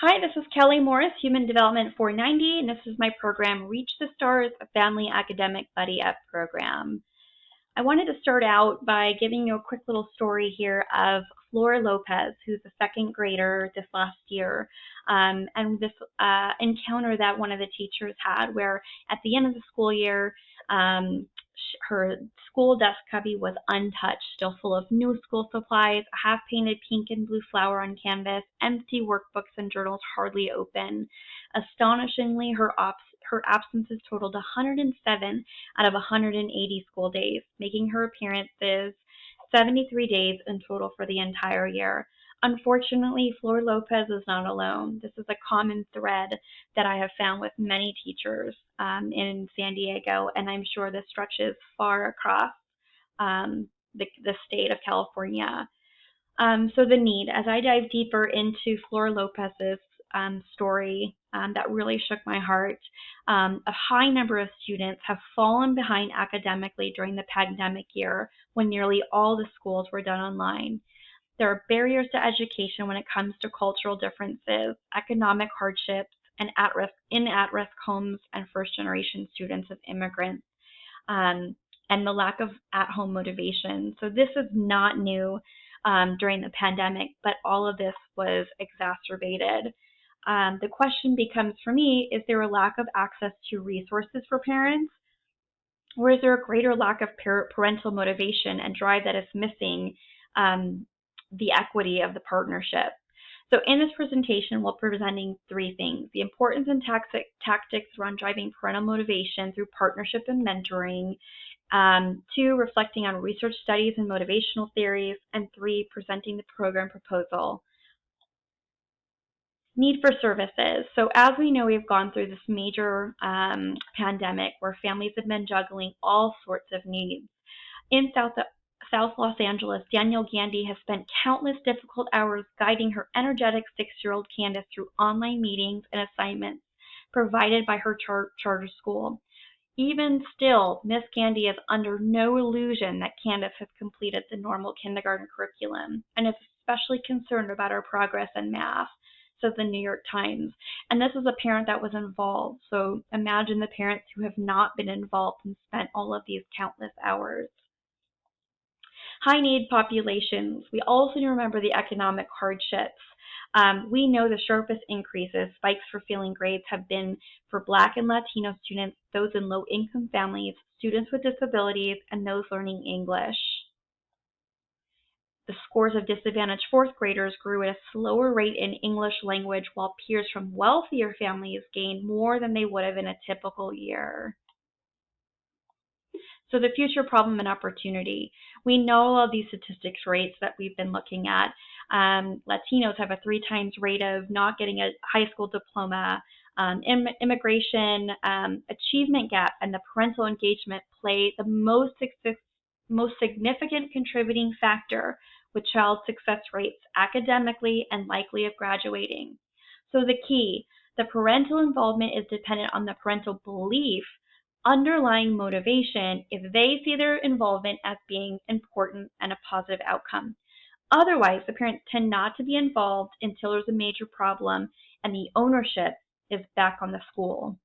Hi, this is Kelly Morris, Human Development 490, and this is my program, Reach the Stars, a Family Academic Buddy Up program. I wanted to start out by giving you a quick little story here of Flora Lopez, who's a second grader this last year, and this encounter that one of the teachers had where at the end of the school year, her school desk cubby was untouched, still full of new school supplies, a half-painted pink and blue flower on canvas, empty workbooks and journals hardly open. Astonishingly, her absences totaled 107 out of 180 school days, making her appearances 73 days in total for the entire year. Unfortunately, Flor Lopez is not alone. This is a common thread that I have found with many teachers in San Diego, and I'm sure this stretches far across the state of California. So the need, as I dive deeper into Flor Lopez's story that really shook my heart, a high number of students have fallen behind academically during the pandemic year when nearly all the schools were done online. There are barriers to education when it comes to cultural differences, economic hardships, and at-risk homes and first-generation students of immigrants, and the lack of at-home motivation. So this is not new during the pandemic, but all of this was exacerbated. The question becomes for me, is there a lack of access to resources for parents? Or is there a greater lack of parental motivation and drive that is missing the equity of the partnership? So in this presentation, we're presenting three things: the importance and tactics around driving parental motivation through partnership and mentoring, two, reflecting on research studies and motivational theories, and three, presenting the program proposal. Need for services. So as we know, we've gone through this major pandemic where families have been juggling all sorts of needs. In South Los Angeles, Danielle Gandy has spent countless difficult hours guiding her energetic 6-year-old Candace through online meetings and assignments provided by her charter school. Even still, Miss Gandy is under no illusion that Candace has completed the normal kindergarten curriculum and is especially concerned about her progress in math, says the New York Times. And this is a parent that was involved. So imagine the parents who have not been involved and spent all of these countless hours. High need populations. We also need to remember the economic hardships. We know the sharpest increases, spikes for failing grades, have been for Black and Latino students, those in low-income families, students with disabilities, and those learning English. The scores of disadvantaged fourth graders grew at a slower rate in English language, while peers from wealthier families gained more than they would have in a typical year. So the future problem and opportunity. We know all of these statistics rates that we've been looking at. Latinos have a 3 times rate of not getting a high school diploma. Immigration, achievement gap, and the parental engagement play the most significant contributing factor with child success rates academically and likely of graduating. So the key, the parental involvement is dependent on the parental belief underlying motivation if they see their involvement as being important and a positive outcome. Otherwise, the parents tend not to be involved until there's a major problem and the ownership is back on the school.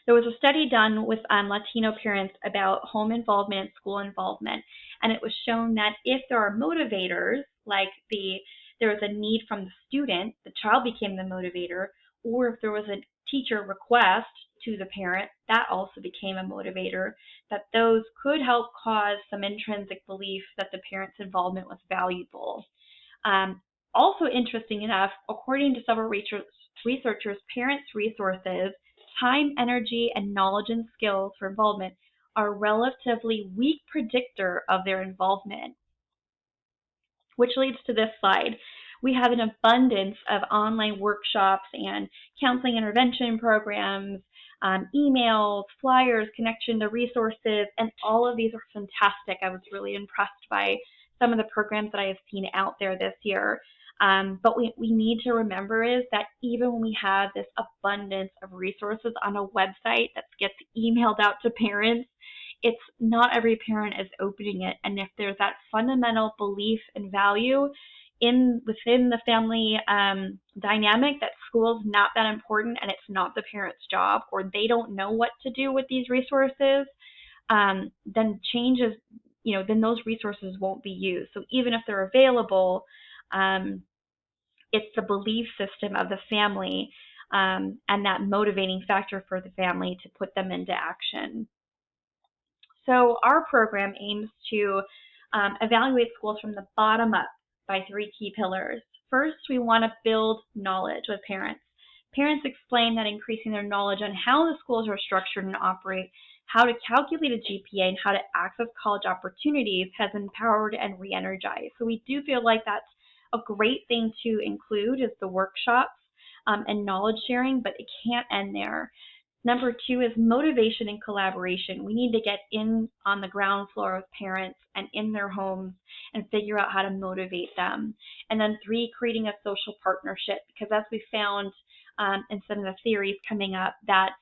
There was a study done with Latino parents about home involvement and school involvement, and it was shown that if there are motivators, like there was a need from the student, the child became the motivator, or if there was a teacher request to the parent, that also became a motivator, that those could help cause some intrinsic belief that the parent's involvement was valuable. Also interesting enough, according to several researchers, parents' resources, time, energy, and knowledge and skills for involvement are a relatively weak predictor of their involvement. Which leads to this slide. We have an abundance of online workshops and counseling intervention programs, emails, flyers, connection to resources, and all of these are fantastic. I was really impressed by some of the programs that I have seen out there this year. But we need to remember is that even when we have this abundance of resources on a website that gets emailed out to parents, it's not every parent is opening it. And if there's that fundamental belief and value, within the family dynamic that school's not that important and it's not the parent's job, or they don't know what to do with these resources, then changes, then those resources won't be used. So even if they're available, it's the belief system of the family and that motivating factor for the family to put them into action. So our program aims to evaluate schools from the bottom up by 3 key pillars. First, we want to build knowledge with parents. Parents explain that increasing their knowledge on how the schools are structured and operate, how to calculate a GPA, and how to access college opportunities has empowered and re-energized. So we do feel like that's a great thing to include is the workshops and knowledge sharing, but it can't end there. Number 2 is motivation and collaboration. We need to get in on the ground floor with parents and in their homes and figure out how to motivate them. And then 3, creating a social partnership, because as we found in some of the theories coming up, that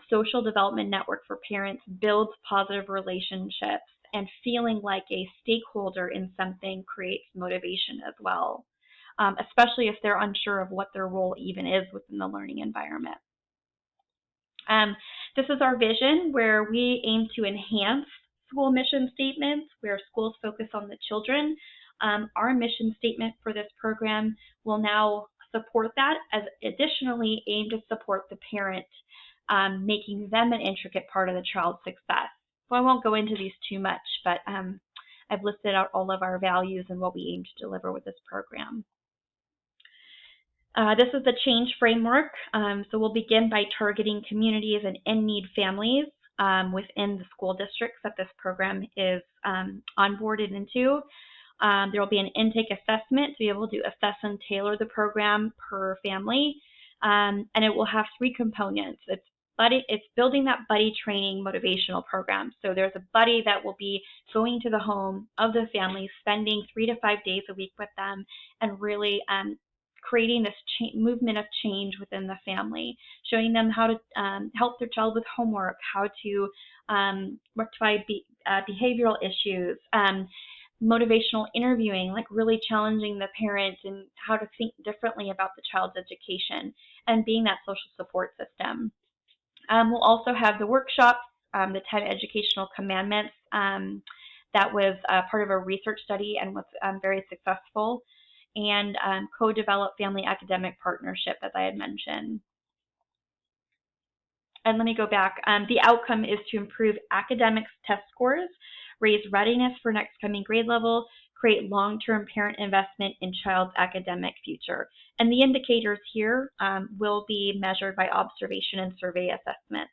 social development network for parents builds positive relationships, and feeling like a stakeholder in something creates motivation as well, especially if they're unsure of what their role even is within the learning environment. This is our vision, where we aim to enhance school mission statements, where schools focus on the children. Our mission statement for this program will now support that, as additionally aim to support the parent, making them an intricate part of the child's success. So I won't go into these too much, but I've listed out all of our values and what we aim to deliver with this program. This is the change framework. So we'll begin by targeting communities and in-need families within the school districts that this program is onboarded into. There will be an intake assessment to be able to assess and tailor the program per family. And it will have 3 components. It's building that buddy training motivational program. So there's a buddy that will be going to the home of the family, spending 3 to 5 days a week with them, and really creating this movement of change within the family, showing them how to help their child with homework, how to rectify behavioral issues, motivational interviewing, like really challenging the parents and how to think differently about the child's education, and being that social support system. We'll also have the workshops, the 10 educational commandments that was part of a research study and was very successful, and co-develop family academic partnership, as I had mentioned. And let me go back. The outcome is to improve academics test scores, raise readiness for next coming grade level, create long-term parent investment in child's academic future. And the indicators here will be measured by observation and survey assessments.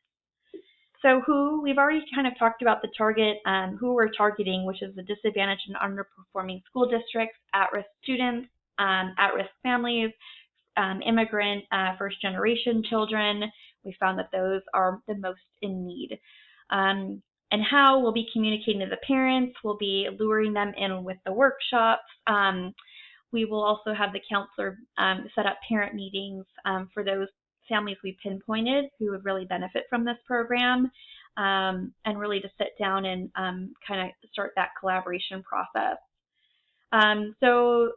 So we've already kind of talked about the target, who we're targeting, which is the disadvantaged and underperforming school districts, at-risk students, at-risk families, immigrant first-generation children. We found that those are the most in need. And how we'll be communicating to the parents, we'll be luring them in with the workshops. We will also have the counselor set up parent meetings for those families we pinpointed who would really benefit from this program, and really to sit down and kind of start that collaboration process. So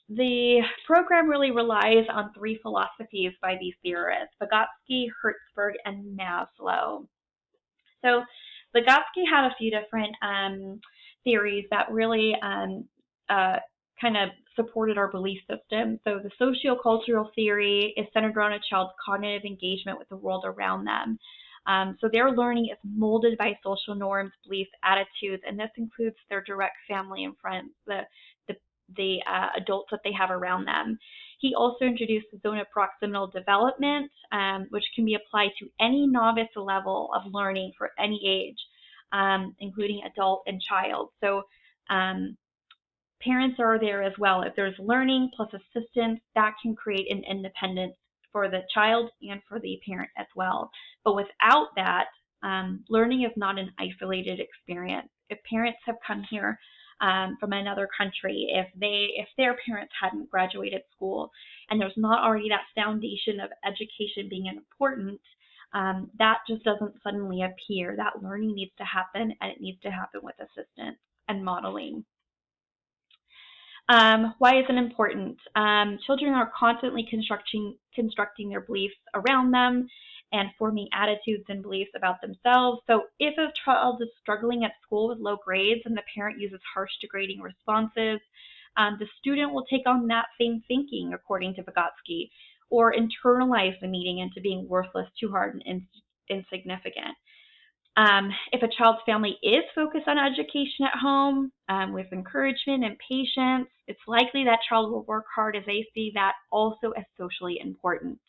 the program really relies on 3 philosophies by these theorists, Vygotsky, Hertzberg, and Maslow. So Vygotsky had a few different theories that really kind of supported our belief system. So the sociocultural theory is centered around a child's cognitive engagement with the world around them. So their learning is molded by social norms, beliefs, attitudes, and this includes their direct family and friends, the adults that they have around them. He also introduced the zone of proximal development, which can be applied to any novice level of learning for any age, including adult and child. So parents are there as well. If there's learning plus assistance, that can create an independence for the child and for the parent as well. But without that, learning is not an isolated experience. If parents have come here from another country, if their parents hadn't graduated school, and there's not already that foundation of education being important, that just doesn't suddenly appear. That learning needs to happen, and it needs to happen with assistance and modeling. Why is it important? Children are constantly constructing their beliefs around them and forming attitudes and beliefs about themselves. So if a child is struggling at school with low grades and the parent uses harsh degrading responses, the student will take on that same thinking, according to Vygotsky, or internalize the meeting into being worthless, too hard, and insignificant. If a child's family is focused on education at home with encouragement and patience, it's likely that child will work hard as they see that also as socially important.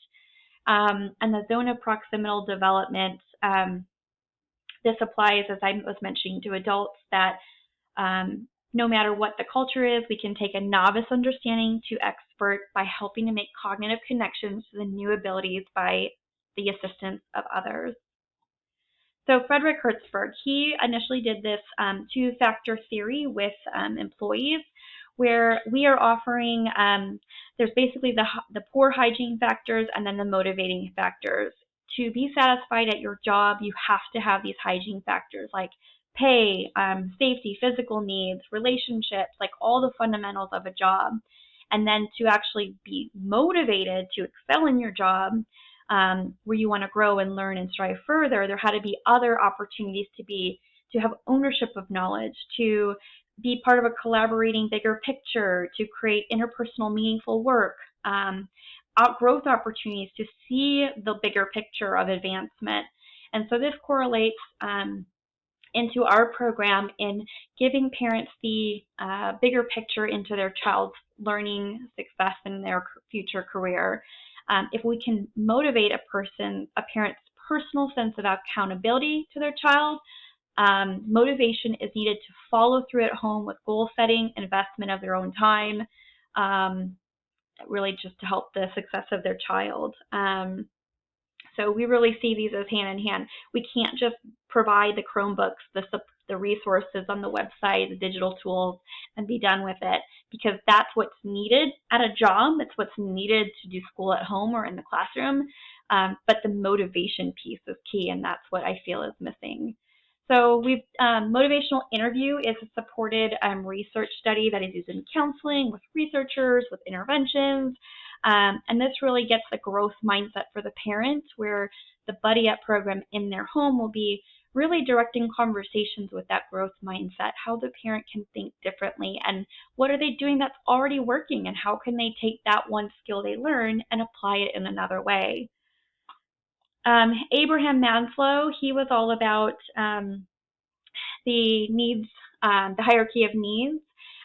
And the zone of proximal development, this applies, as I was mentioning, to adults that no matter what the culture is, we can take a novice understanding to expert by helping to make cognitive connections to the new abilities by the assistance of others. So Frederick Hertzberg, he initially did this two-factor theory with employees, where we are offering, there's basically the poor hygiene factors and then the motivating factors. To be satisfied at your job, you have to have these hygiene factors like pay, safety, physical needs, relationships, like all the fundamentals of a job. And then to actually be motivated to excel in your job, where you want to grow and learn and strive further, there had to be other opportunities to have ownership of knowledge, to be part of a collaborating bigger picture, to create interpersonal meaningful work, growth opportunities to see the bigger picture of advancement. And so this correlates into our program in giving parents the bigger picture into their child's learning success in their future career. If we can motivate a parent's personal sense of accountability to their child, motivation is needed to follow through at home with goal setting, investment of their own time, really just to help the success of their child. So we really see these as hand in hand. We can't just provide the Chromebooks, the resources on the website, the digital tools, and be done with it, because that's what's needed at a job. It's what's needed to do school at home or in the classroom. But the motivation piece is key, and that's what I feel is missing. So motivational interview is a supported research study that is used in counseling with researchers, with interventions. And this really gets the growth mindset for the parents, where the Buddy Up program in their home will be really directing conversations with that growth mindset, how the parent can think differently and what are they doing that's already working, and how can they take that one skill they learn and apply it in another way. Abraham Maslow, he was all about the needs, the hierarchy of needs.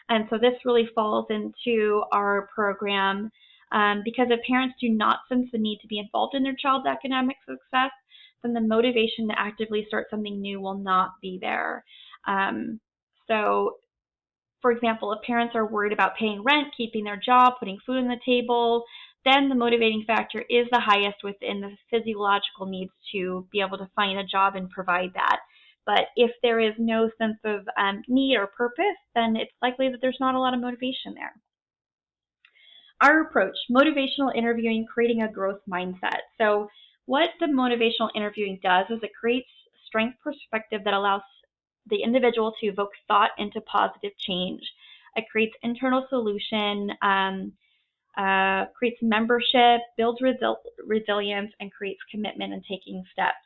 And so this really falls into our program because if parents do not sense the need to be involved in their child's academic success, then the motivation to actively start something new will not be there. So, for example, if parents are worried about paying rent, keeping their job, putting food on the table, then the motivating factor is the highest within the physiological needs to be able to find a job and provide that. But if there is no sense of need or purpose, then it's likely that there's not a lot of motivation there. Our approach, motivational interviewing, creating a growth mindset. So what the motivational interviewing does is it creates strength perspective that allows the individual to evoke thought into positive change. It creates internal solution, creates membership, builds resilience, and creates commitment in taking steps.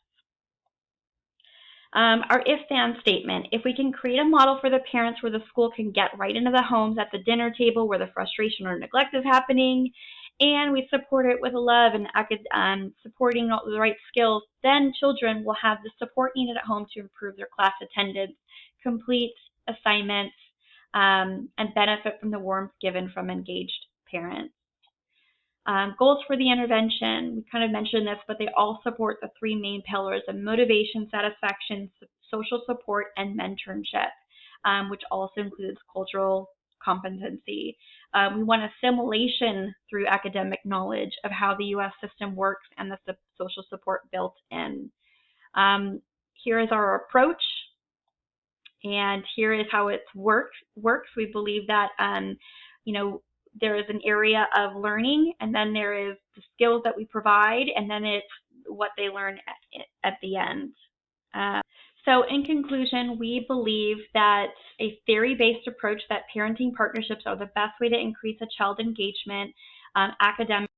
Our if-then statement. If we can create a model for the parents where the school can get right into the homes at the dinner table where the frustration or neglect is happening, and we support it with love and supporting all the right skills, then children will have the support needed at home to improve their class attendance, complete assignments, and benefit from the warmth given from engaged parents. Goals for the intervention, we kind of mentioned this, but they all support the three main pillars of motivation, satisfaction, social support, and mentorship, which also includes cultural competency. We want assimilation through academic knowledge of how the U.S. system works and the social support built in. Here is our approach, and here is how it works. We believe that, there is an area of learning, and then there is the skills that we provide, and then it's what they learn at the end. So in conclusion, we believe that a theory-based approach that parenting partnerships are the best way to increase a child engagement, academic